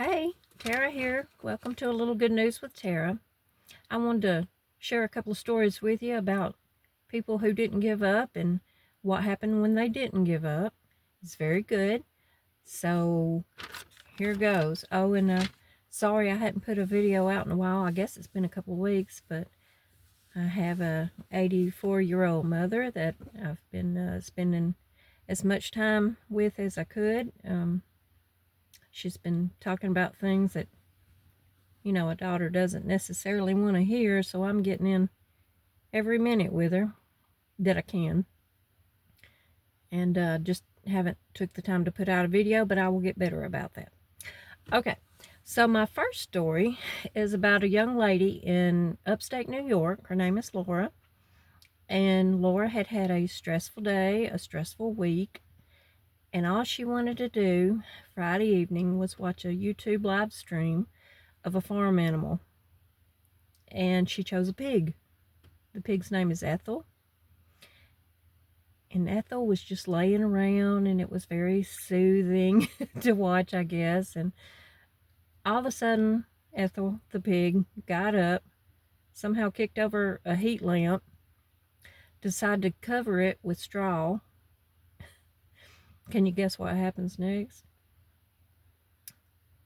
Hey, Tara here. Welcome to A Little Good News with Tara. I wanted to share a couple of stories with you about people who didn't give up and what happened when they didn't give up. It's very good. So here goes. Oh, and sorry I hadn't put a video out in a while. I guess it's been a couple of weeks, but I have a 84-year-old mother that I've been spending as much time with as I could. She's been talking about things that a daughter doesn't necessarily want to hear, so I'm getting in every minute with her that I can. And just haven't took the time to put out a video, but I will get better about that. Okay, so my first story is about a young lady in upstate New York. Her name is Laura. And Laura had had a stressful day, a stressful week, and all she wanted to do Friday evening was watch a YouTube live stream of a farm animal. And she chose a pig. The pig's name is Ethel. And Ethel was just laying around, and it was very soothing to watch, I guess. And all of a sudden, Ethel, the pig, got up, somehow kicked over a heat lamp, decided to cover it with straw. Can you guess what happens next?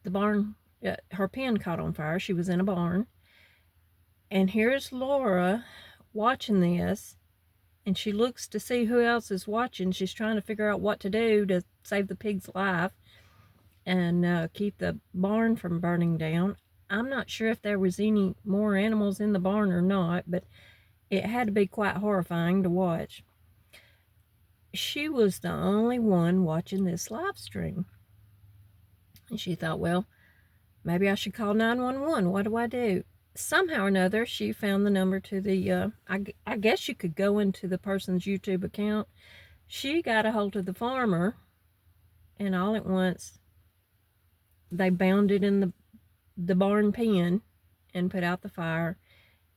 The barn, her pen caught on fire. She was in a barn. And here's Laura watching this. And she looks to see who else is watching. She's trying to figure out what to do to save the pig's life and keep the barn from burning down. I'm not sure if there was any more animals in the barn or not, but it had to be quite horrifying to watch. She was the only one watching this live stream. And she thought, well, maybe I should call 911. What do I do? Somehow or another, she found the number to the, I guess you could go into the person's YouTube account. She got a hold of the farmer, and all at once, they bound it in the barn pen and put out the fire.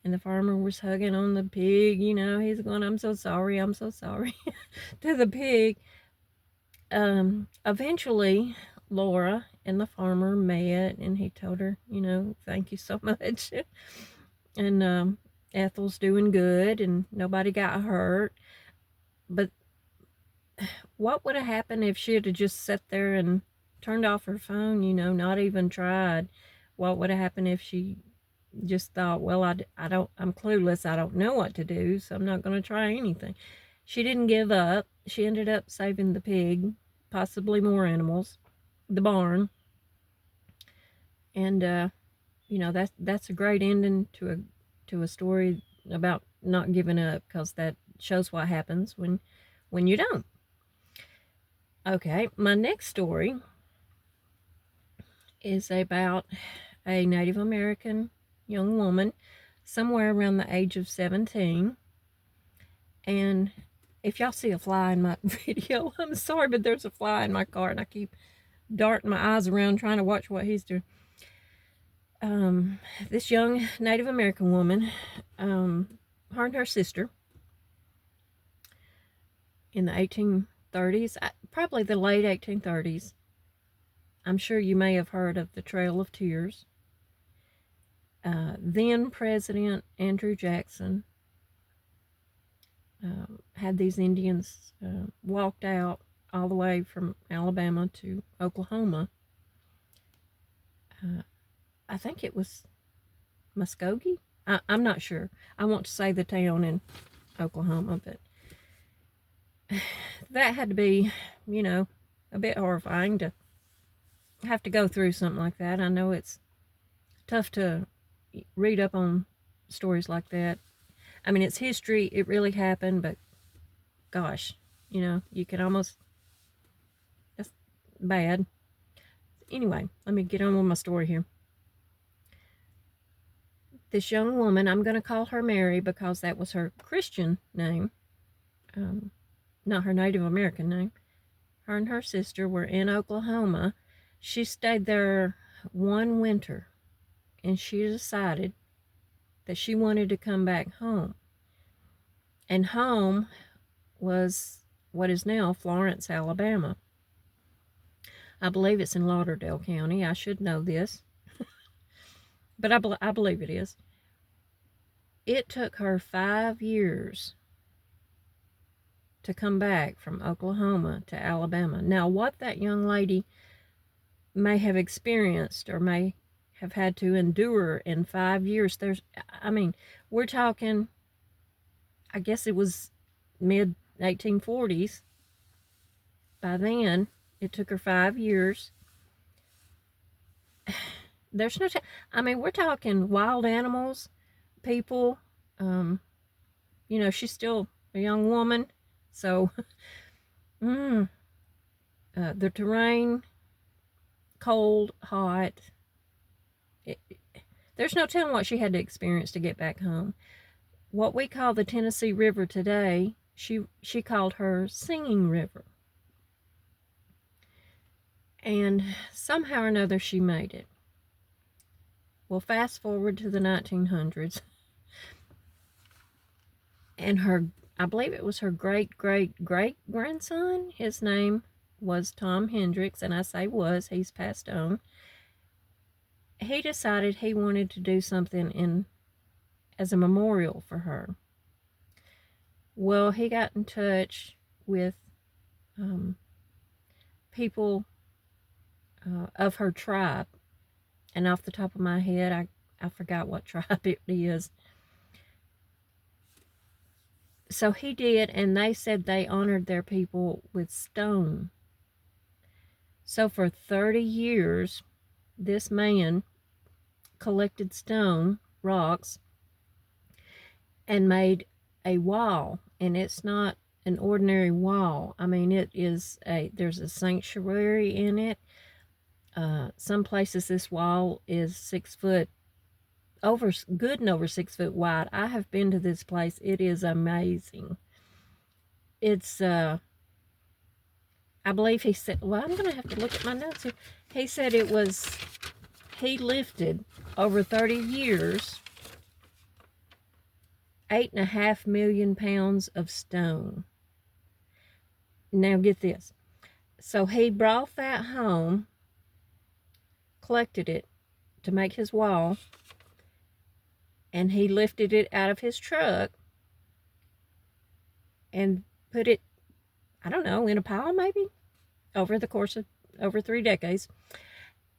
And the farmer was hugging on the pig, he's going, I'm so sorry, to the pig. Eventually, Laura and the farmer met, and he told her, thank you so much. And Ethel's doing good, and nobody got hurt. But what would have happened if she had just sat there and turned off her phone, not even tried? What would have happened if she just thought, well, I'm clueless, I don't know what to do, so I'm not going to try anything? She didn't give up. She ended up saving the pig, possibly more animals, the barn. And that's a great ending to a story about not giving up, because that shows what happens when you don't. Okay, my next story is about a Native American young woman, somewhere around the age of 17. And if y'all see a fly in my video, I'm sorry, but there's a fly in my car, and I keep darting my eyes around trying to watch what he's doing. This young Native American woman, her and her sister, in the 1830s, probably the late 1830s. I'm sure you may have heard of the Trail of Tears. Then President Andrew Jackson had these Indians walked out all the way from Alabama to Oklahoma. I think it was Muskogee. I'm not sure. I want to say the town in Oklahoma, but that had to be, a bit horrifying to have to go through something like that. I know it's tough to read up on stories like that. I mean, it's history. It really happened, but gosh, you can almost, that's bad. Anyway, let me get on with my story here. This young woman, I'm going to call her Mary because that was her Christian name, not her Native American name. Her and her sister were in Oklahoma. She stayed there one winter, and she decided that she wanted to come back home. And home was what is now Florence, Alabama. I believe it's in Lauderdale County. I should know this, but I believe it is. It took her 5 years to come back from Oklahoma to Alabama. Now, what that young lady may have experienced or may have had to endure in 5 years, we're talking, I guess it was mid 1840s. By then, it took her 5 years. There's no, we're talking wild animals, people. She's still a young woman, so the terrain, cold, hot. There's no telling what she had to experience to get back home. What we call the Tennessee River today, she called her Singing River. And somehow or another she made it. Well, fast forward to the 1900s. And I believe it was her great-great-great-grandson. His name was Tom Hendricks, and I say was, he's passed on. He decided he wanted to do something as a memorial for her. Well, he got in touch with people of her tribe, and off the top of my head, I forgot what tribe it is. So he did, and they said they honored their people with stone. So for 30 years, this man collected stone, rocks, and made a wall. And it's not an ordinary wall. There's a sanctuary in it. Some places this wall is 6 foot, good and over 6 foot wide. I have been to this place. It is amazing. It's, I believe he said, well, I'm going to have to look at my notes here. He said he lifted over 30 years, 8.5 million pounds of stone. Now get this. So he brought that home, collected it to make his wall, and he lifted it out of his truck and put it, I don't know, in a pile maybe, over the course of over 3 decades.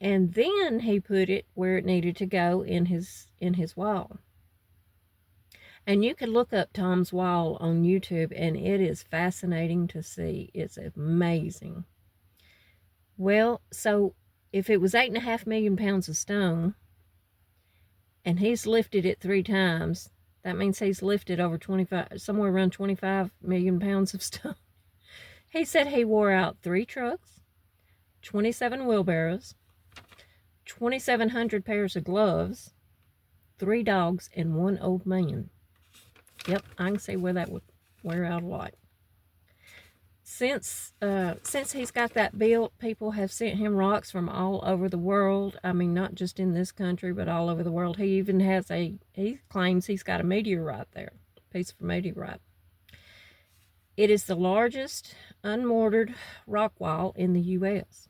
And then he put it where it needed to go in his wall. And you can look up Tom's wall on YouTube, and it is fascinating to see. It's amazing. Well, so if it was 8.5 million pounds of stone, and he's lifted it 3 times, that means he's lifted over somewhere around 25 million pounds of stone. He said he wore out 3 trucks, 27 wheelbarrows, 2,700 pairs of gloves, 3 dogs, and 1 old man. Yep, I can see where that would wear out a lot. Since he's got that built, people have sent him rocks from all over the world. Not just in this country, but all over the world. He even he claims he's got a meteorite there, a piece of meteorite. It is the largest unmortared rock wall in the U.S.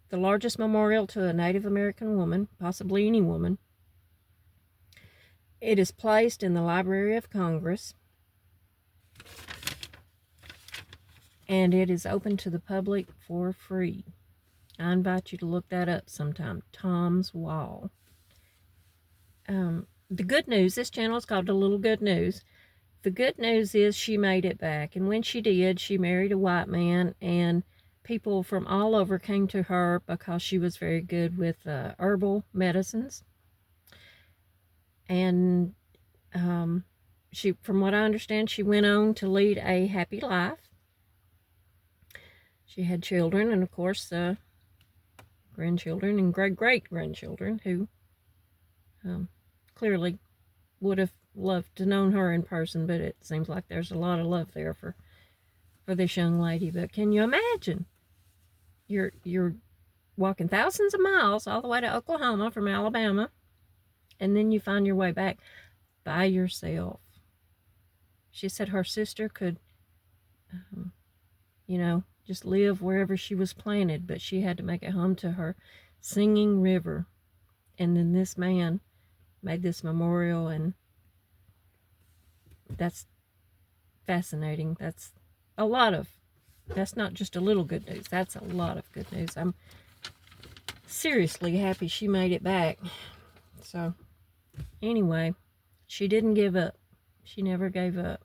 The largest memorial to a Native American woman, possibly any woman. It is placed in the Library of Congress, and it is open to the public for free. I invite you to look that up sometime. Tom's Wall. The good news, this channel is called A Little Good News. The good news is she made it back, and when she did, she married a white man, and people from all over came to her because she was very good with herbal medicines. And from what I understand, she went on to lead a happy life. She had children, and of course, grandchildren and great-great-grandchildren who clearly would have loved to known her in person, but it seems like there's a lot of love there for this young lady. But can you imagine? You're walking thousands of miles all the way to Oklahoma from Alabama, and then you find your way back by yourself. She said her sister could, just live wherever she was planted, but she had to make it home to her singing river. And then this man made this memorial, and that's fascinating. That's not just a little good news. That's a lot of good news. I'm seriously happy she made it back. So, anyway, she didn't give up. She never gave up.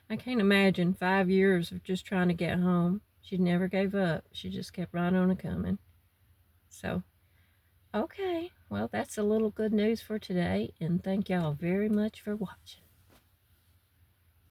I can't imagine 5 years of just trying to get home. She never gave up. She just kept right on coming. So, okay. Well, that's a little good news for today, and thank y'all very much for watching.